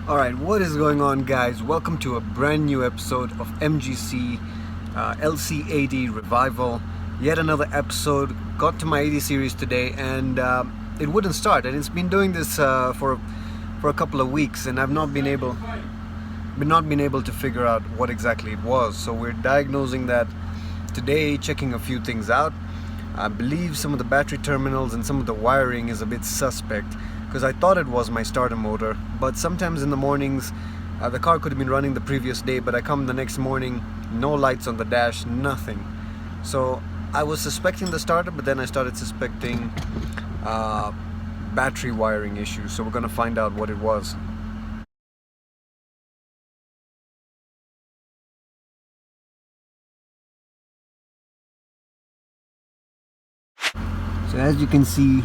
Alright, what is going on, guys? Welcome to a brand new episode of MGC LC80 Revival. Yet another episode. Got to my 80 series today and it wouldn't start, and it's been doing this for a couple of weeks, and I've not been able to figure out what exactly it was. So we're diagnosing that today, checking a few things out. I believe some of the battery terminals and some of the wiring is a bit suspect, because I thought it was my starter motor, but sometimes in the mornings the car could have been running the previous day, but I come the next morning, no lights on the dash, nothing. So I was suspecting the starter, but then I started suspecting battery wiring issues, so we're gonna find out what it was. So as you can see,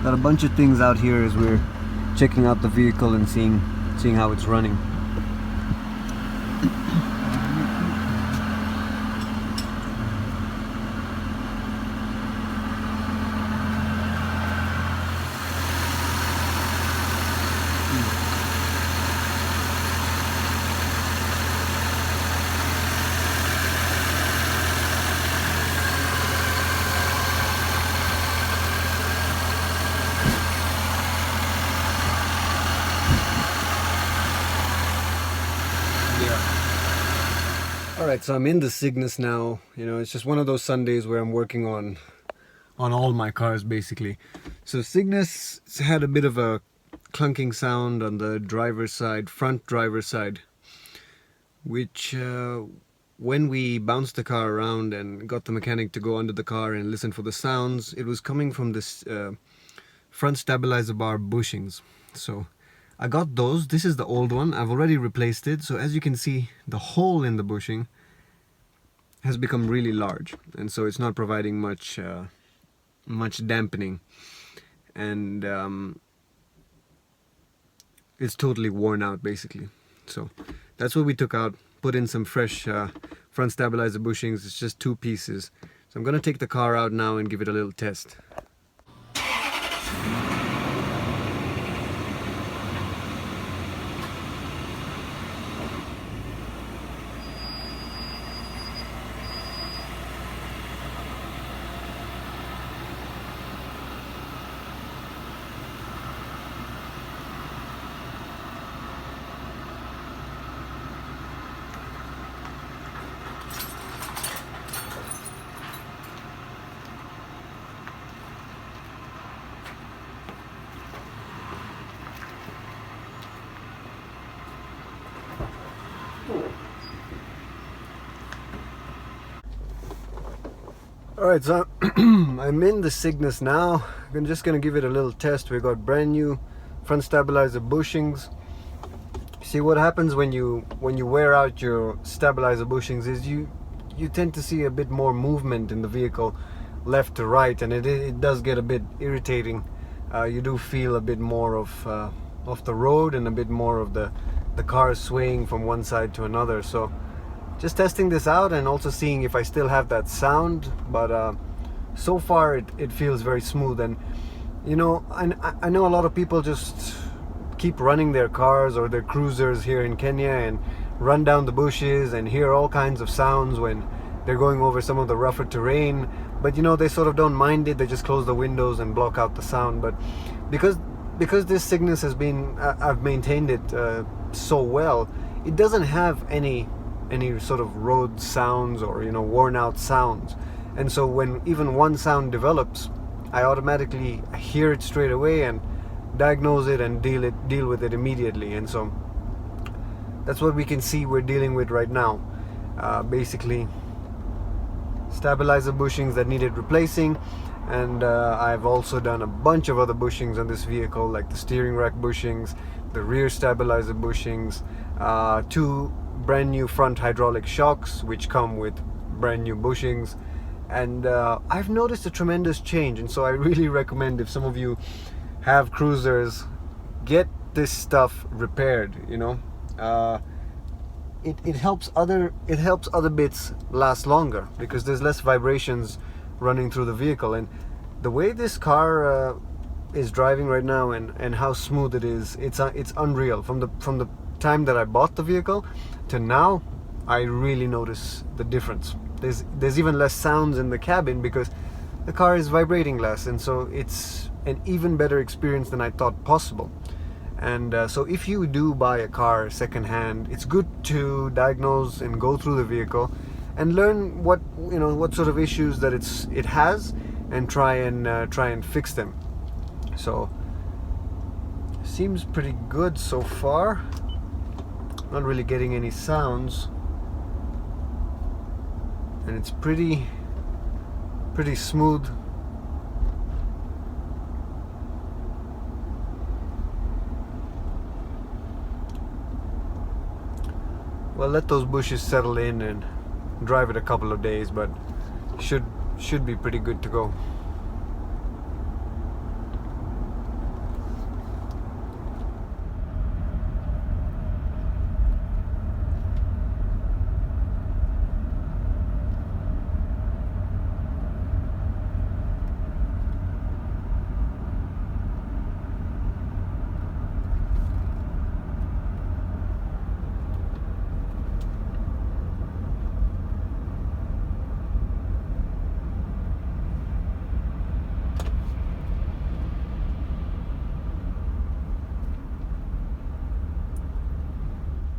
got a bunch of things out here as we're checking out the vehicle and seeing how it's running. Alright, so I'm in the Cygnus now. You know, it's just one of those Sundays where I'm working on all my cars, basically. So Cygnus had a bit of a clunking sound on the driver's side, front driver's side, which when we bounced the car around and got the mechanic to go under the car and listen for the sounds, it was coming from this front stabilizer bar bushings. So I got those. This is the old one. I've already replaced it. So as you can see, the hole in the bushing has become really large, and so it's not providing much dampening, and it's totally worn out, basically. So that's what we took out, put in some fresh front stabilizer bushings. It's just 2 pieces. So I'm gonna take the car out now and give it a little test. Alright, so I'm in the Cygnus now. I'm just gonna give it a little test. We got brand new front stabilizer bushings. See, what happens when you wear out your stabilizer bushings is you tend to see a bit more movement in the vehicle, left to right, and it does get a bit irritating. You do feel a bit more of the road and a bit more of the car swaying from one side to another. So just testing this out and also seeing if I still have that sound, but so far it feels very smooth. And you know, I know a lot of people just keep running their cars or their cruisers here in Kenya and run down the bushes and hear all kinds of sounds when they're going over some of the rougher terrain, but you know, they sort of don't mind it. They just close the windows and block out the sound. But because this Cygnus has been, I've maintained it so well, it doesn't have any sort of road sounds or, you know, worn out sounds. And so when even one sound develops, I automatically hear it straight away and diagnose it and deal with it immediately. And so that's what we can see we're dealing with right now. Basically stabilizer bushings that needed replacing, and I've also done a bunch of other bushings on this vehicle, like the steering rack bushings, the rear stabilizer bushings, 2 brand new front hydraulic shocks which come with brand new bushings, and I've noticed a tremendous change. And so I really recommend, if some of you have cruisers, get this stuff repaired. You know, it helps other bits last longer because there's less vibrations running through the vehicle. And the way this car is driving right now and how smooth it is, it's unreal. From the time that I bought the vehicle to now, I really notice the difference. There's even less sounds in the cabin because the car is vibrating less, and so it's an even better experience than I thought possible. And so if you do buy a car secondhand, it's good to diagnose and go through the vehicle and learn what sort of issues that it has, and try and fix them. So seems pretty good so far. Not really getting any sounds, and it's pretty smooth. Well, let those bushes settle in and drive it a couple of days, but should be pretty good to go.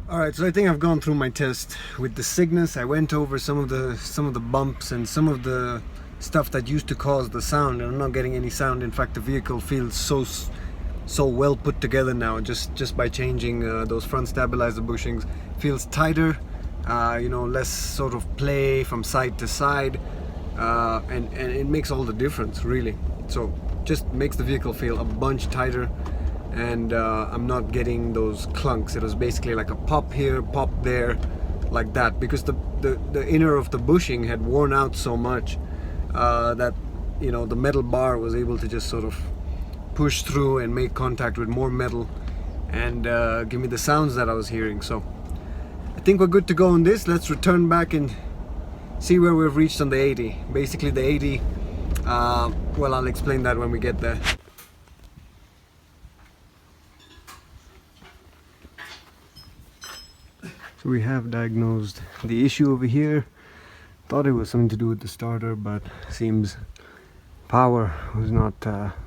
Alright, so I think I've gone through my test with the Cygnus. I went over some of the bumps and some of the stuff that used to cause the sound, and I'm not getting any sound. In fact, the vehicle feels so well put together now, just by changing those front stabilizer bushings. Feels tighter, less sort of play from side to side, and it makes all the difference, really. So just makes the vehicle feel a bunch tighter. And I'm not getting those clunks. It was basically like a pop here, pop there, like that, because the inner of the bushing had worn out so much that the metal bar was able to just sort of push through and make contact with more metal and give me the sounds that I was hearing. So I think we're good to go on this. Let's return back and see where we've reached on the 80. Basically the 80, well, I'll explain that when we get there. So we have diagnosed the issue over here. Thought it was something to do with the starter, but seems power was not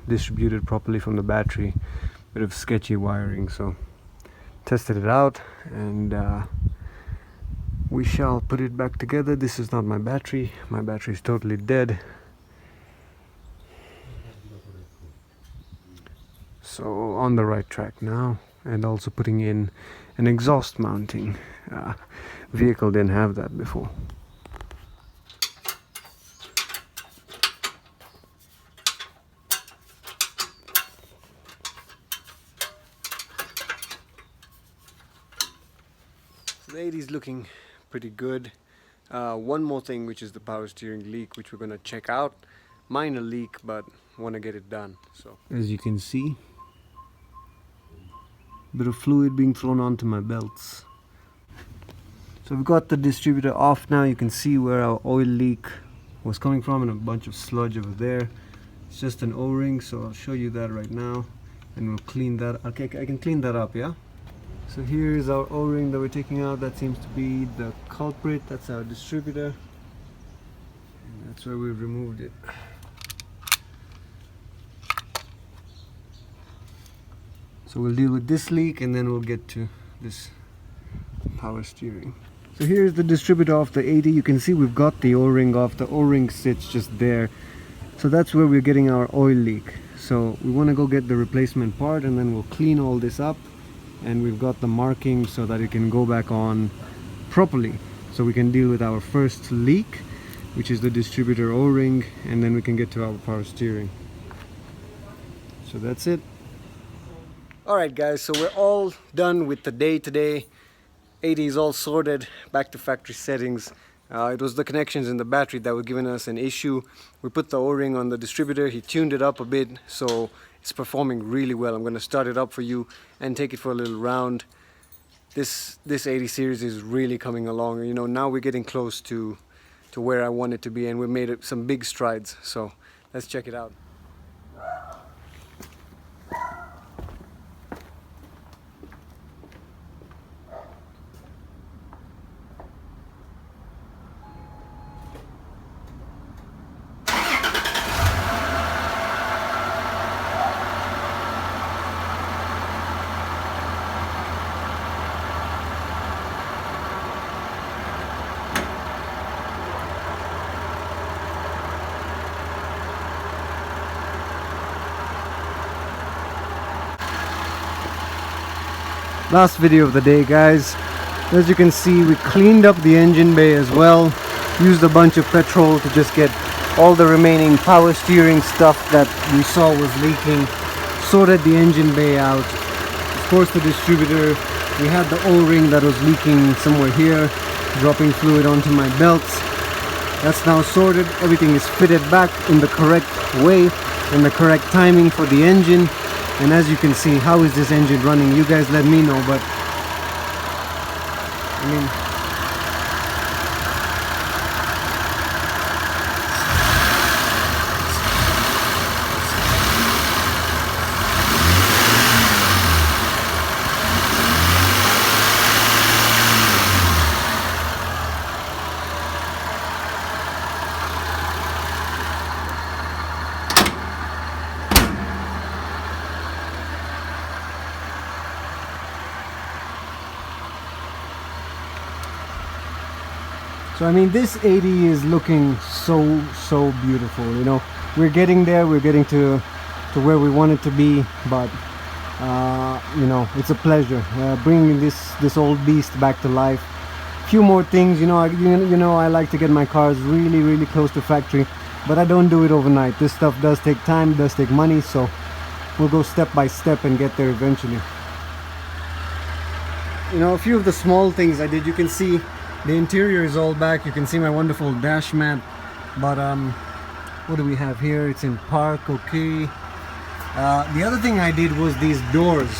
distributed properly from the battery. Bit of sketchy wiring, so tested it out, and we shall put it back together. This is not my battery. My battery is totally dead. So on the right track now, and also putting in an exhaust mounting. Vehicle didn't have that before. So the 80 is looking pretty good. One more thing, which is the power steering leak, which we're going to check out. Minor leak, but want to get it done. So as you can see, a bit of fluid being thrown onto my belts. So we've got the distributor off now. You can see where our oil leak was coming from and a bunch of sludge over there. It's just an O-ring, so I'll show you that right now, and we'll clean that. Okay, I can clean that up, yeah? So here's our O-ring that we're taking out. That seems to be the culprit. That's our distributor, and that's where we've removed it. So we'll deal with this leak, and then we'll get to this power steering. So here's the distributor of the 80. You can see we've got the O-ring off. The O-ring sits just there. So that's where we're getting our oil leak. So we want to go get the replacement part, and then we'll clean all this up. And we've got the marking so that it can go back on properly. So we can deal with our first leak, which is the distributor O-ring, and then we can get to our power steering. So that's it. Alright guys, so we're all done with the day today. 80 is all sorted, back to factory settings. It was the connections in the battery that were giving us an issue. We put the O-ring on the distributor, he tuned it up a bit, so it's performing really well. I'm going to start it up for you and take it for a little round. This 80 series is really coming along. Now we're getting close to where I want it to be, and we've made some big strides. So let's check it out. last video of the day, guys. As you can see, we cleaned up the engine bay as well, used a bunch of petrol to just get all the remaining power steering stuff that we saw was leaking, sorted the engine bay out. Of course, the distributor, we had the O-ring that was leaking somewhere here, dropping fluid onto my belts. That's now sorted. Everything is fitted back in the correct way, in the correct timing for the engine. And as you can see, how is this engine running? You guys let me know, but I mean, so I mean, this 80 is looking so beautiful. You know, we're getting there. We're getting to where we want it to be. But you know, it's a pleasure bringing this old beast back to life. Few more things. You know, I like to get my cars really close to factory, but I don't do it overnight. This stuff does take time, does take money. So we'll go step by step and get there eventually. You know, a few of the small things I did. You can see the interior is all back. You can see my wonderful dash mat. But what do we have here? It's in park. Okay. The other thing I did was these doors.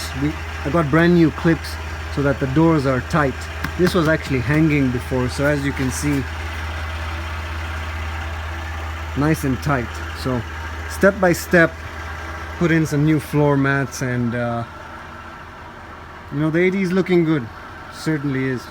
I got brand new clips so that the doors are tight. This was actually hanging before, so as you can see, nice and tight. So step by step, put in some new floor mats, and you know, the 80 is looking good. Certainly is.